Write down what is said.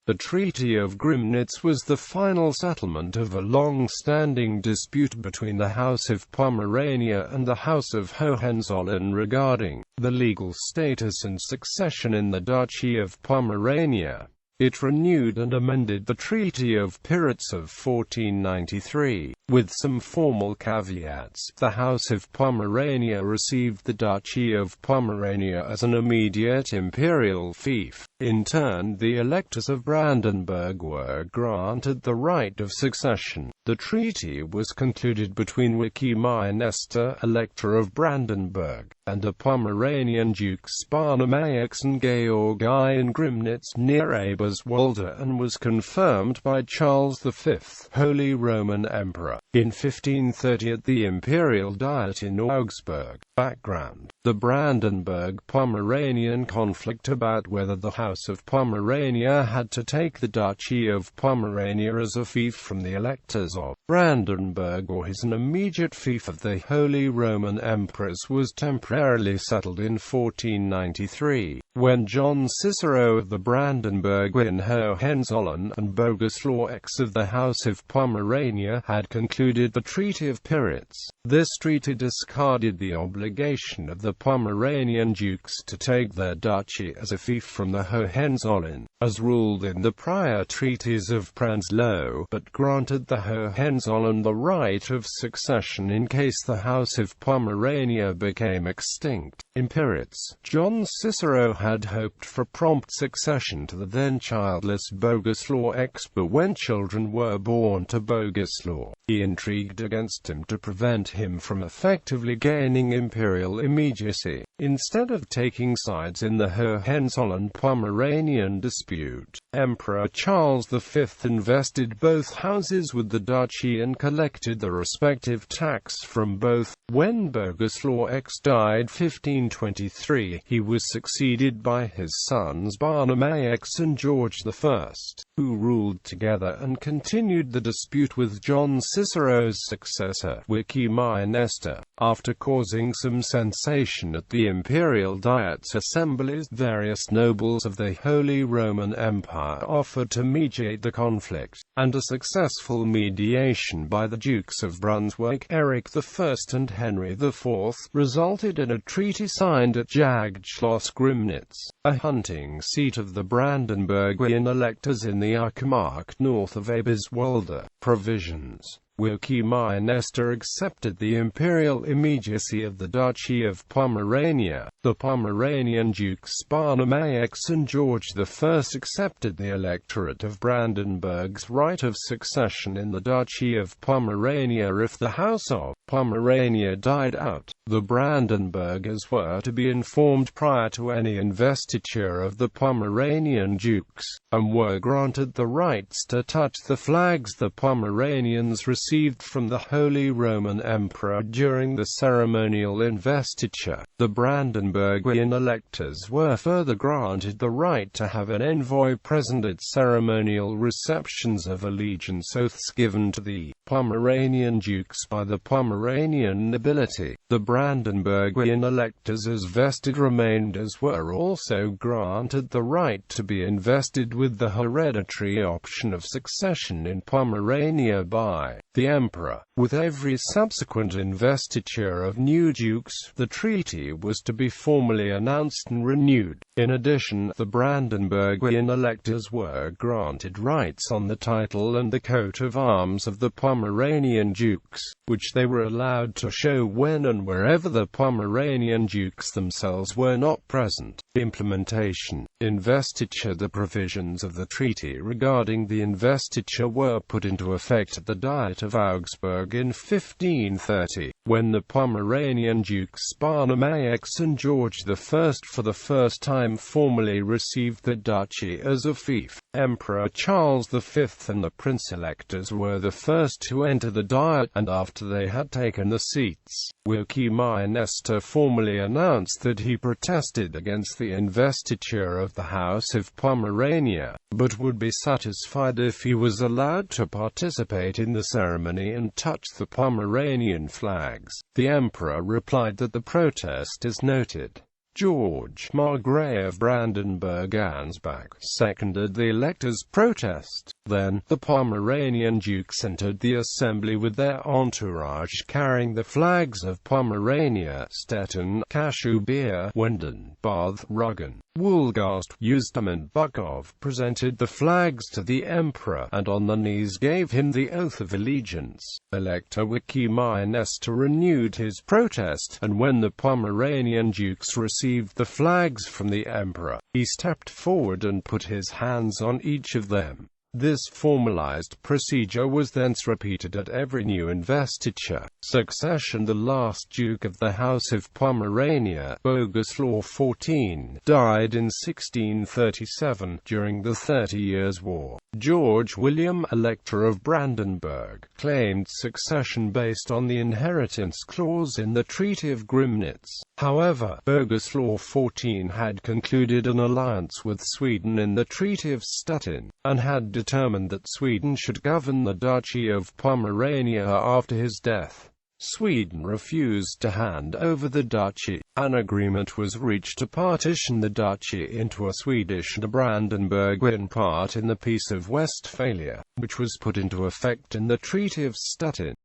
The Treaty of Grimnitz was the final settlement of a long-standing dispute between the House of Pomerania and the House of Hohenzollern regarding the legal status and succession in the Duchy of Pomerania. It renewed and amended the Treaty of Pyritz of 1493, with some formal caveats. The House of Pomerania received the Duchy of Pomerania as an immediate imperial fief. In turn, the Electors of Brandenburg were granted the right of succession. The treaty was concluded between Weimar, Elector of Brandenburg, and the Pomeranian Dukes Barnimax and Georg I in Grimnitz near Eberswalde, and was confirmed by Charles V, Holy Roman Emperor, in 1530 at the Imperial Diet in Augsburg. Background: the Brandenburg-Pomeranian conflict about whether the House of Pomerania had to take the Duchy of Pomerania as a fief from the Electors of Brandenburg or as an immediate fief of the Holy Roman Emperors was temporarily settled in 1493, when John Cicero of the Brandenburg in Hohenzollern and Boguslaw X of the House of Pomerania had concluded the Treaty of Pyritz. This treaty discarded the obligation of the Pomeranian dukes to take their duchy as a fief from the Hohenzollern, as ruled in the prior treaties of Prenzlau, but granted the Hohenzollern the right of succession in case the House of Pomerania became extinct. In Pyritz, John Cicero had hoped for prompt succession to the then childless Boguslaw X, but when children were born to Boguslaw, he intrigued against him to prevent him from effectively gaining imperial immediacy. Instead of taking sides in the Hohenzollern-Pomeranian dispute, Emperor Charles V invested both houses with the duchy and collected the respective tax from both. When Boguslaw X died 1523, he was succeeded by his sons Barnimax and George I, who ruled together and continued the dispute with John Cicero's successor, Weimar. After causing some sensation at the Imperial Diet's assemblies, various nobles of the Holy Roman Empire offered to mediate the conflict, and a successful mediation by the Dukes of Brunswick, Eric I and Henry IV, resulted in a treaty signed at Jagdschloss Grimnitz, a hunting seat of the Brandenburgian electors in the Uckermark north of Eberswalde. Provisions: Weimar accepted the imperial immediacy of the Duchy of Pomerania. The Pomeranian Dukes Barnimax and George I accepted the Electorate of Brandenburg's right of succession in the Duchy of Pomerania if the House of Pomerania died out. The Brandenburgers were to be informed prior to any investiture of the Pomeranian dukes, and were granted the rights to touch the flags the Pomeranians received from the Holy Roman Emperor during the ceremonial investiture. The Brandenburgian electors were further granted the right to have an envoy present at ceremonial receptions of allegiance oaths given to the Pomeranian dukes by the Pomeranian nobility. The Brandenburgian electors as vested remainders were also granted the right to be invested with the hereditary option of succession in Pomerania by the emperor. With every subsequent investiture of new dukes, the treaty was to be formally announced and renewed. In addition, the Brandenburgian electors were granted rights on the title and the coat of arms of the Pomeranian dukes, which they were allowed to show when and wherever the Pomeranian dukes themselves were not present. Implementation. Investiture. The provisions of the treaty regarding the investiture were put into effect at the Diet of Augsburg in 1530, when the Pomeranian Dukes Barnimax and George I for the first time formally received the duchy as a fief. Emperor Charles V and the prince-electors were the first to enter the Diet, and after they had taken the seats, Weimar formally announced that he protested against the investiture of the House of Pomerania, but would be satisfied if he was allowed to participate in the ceremony and touch the Pomeranian flags. The emperor replied that the protest is noted. George Margrave of Brandenburg-Ansbach seconded the electors' protest. Then, the Pomeranian dukes entered the assembly with their entourage carrying the flags of Pomerania. Stettin, Kashubir, Wenden, Bath, Rügen, Wolgast, Usedom and Bukov presented the flags to the emperor, and on the knees gave him the oath of allegiance. Elector Wikiminester renewed his protest, and when the Pomeranian dukes received the flags from the emperor, he stepped forward and put his hands on each of them. This formalized procedure was thence repeated at every new investiture. Succession. The last Duke of the House of Pomerania, Boguslaw XIV, died in 1637, during the 30 Years' War. George William, Elector of Brandenburg, claimed succession based on the inheritance clause in the Treaty of Grimnitz. However, Boguslaw XIV had concluded an alliance with Sweden in the Treaty of Stettin, and had determined that Sweden should govern the Duchy of Pomerania after his death. Sweden refused to hand over the duchy. An agreement was reached to partition the duchy into a Swedish and Brandenburg part in the Peace of Westphalia, which was put into effect in the Treaty of Stettin.